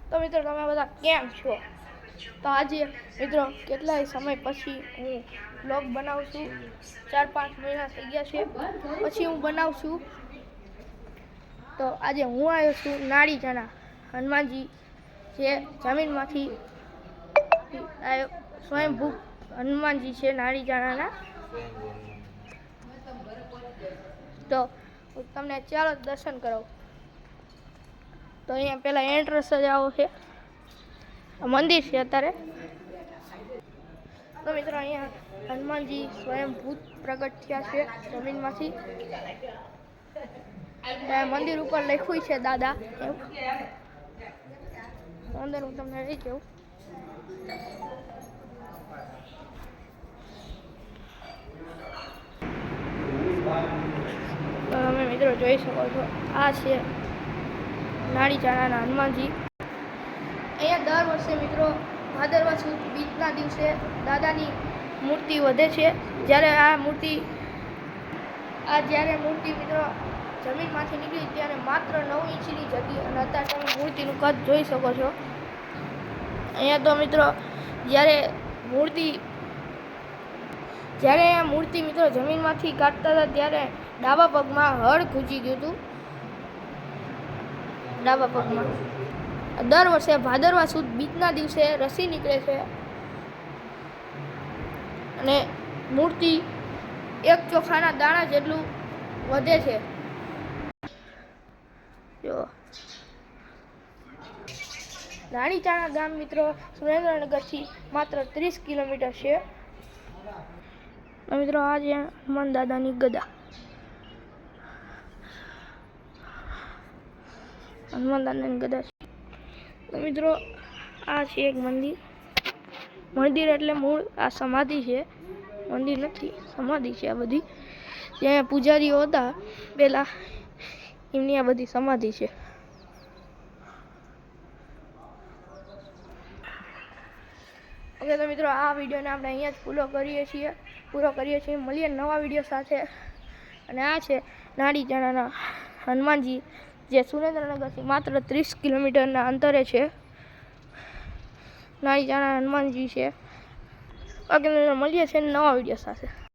તો મિત્રો તમે બધા કેમ છો? તો આજે મિત્રો કેટલાય સમય પછી હું બ્લોગ બનાવું છું. 4-5 મહિના થઈ ગયા છે પછી હું બનાવું છું. તો આજે હું આવ્યો છું નાળીચાના હનુમાનજી જે જમીનમાંથી સ્વયંભૂ હનુમાનજી છે નાળીચાના. તો હું તમને ચાલો દર્શન કરાવું. તો અહીંયા પેલા એન્ટ્રન્સ જ આવો છે, મંદિર છે અત્યારે. તો મિત્રો અહીંયા હનુમાનજી સ્વયંભૂત પ્રગટ થયા છે જમીનમાંથી. મંદિર ઉપર લખ્યું છે દાદા એવું. અંદર હું તમને લઈ જાઉં. તો તમે મિત્રો જોઈ શકો છો, આ છે નાળીચાણાના હનુમાનજી. અહીંયા દર વર્ષે મિત્રો ભાદરવા સુદ બીજના દિવસે દાદાની મૂર્તિ વધે છે. જ્યારે મૂર્તિ મિત્રો જમીનમાંથી નીકળી ત્યારે માત્ર 9 ઇંચની જ હતી અને અત્યારે તમે મૂર્તિનું કદ જોઈ શકો છો. અહીંયા તો મિત્રો જ્યારે મૂર્તિ મિત્રો જમીનમાંથી કાઢતા હતા ત્યારે ડાબા પગમાં હળ ખૂંચી ગયું હતું. ડાબા પગમાં દર વર્ષે ભાદરવા સુદ બીજના દિવસે રસી નીકળે છે અને મૂર્તિ 1 ચોખાના દાણા જેટલું વધે છે. જો નાળીચાણા ગામ મિત્રો સુરેન્દ્રનગરથી માત્ર 30 કિલોમીટર છે. મિત્રો આ છે હનુમાન દાદાની ગદા. હનુમાન દાદાની ગદા છે. તો મિત્રો આ છે એક મંદિર એટલે મૂળ આ સમાધિ છે, મંદિર નથી, સમાધિ છે આ બધી. જ્યાં પૂજારીઓ હતા પેલા એમની આ બધી સમાધિ છે. ઓકે તો મિત્રો આ વિડીયોને આપણે અહીંયા જ પૂરો કરીએ છીએ. મળીએ નવા વિડીયો સાથે. અને આ છે નાળીચાણાના હનુમાનજી જે સુરેન્દ્રનગરથી માત્ર 30 કિલોમીટરના અંતરે છે. નાળીચાણા હનુમાનજી છે. ઓકે મળીએ છીએ નવા વિડીયો સાથે.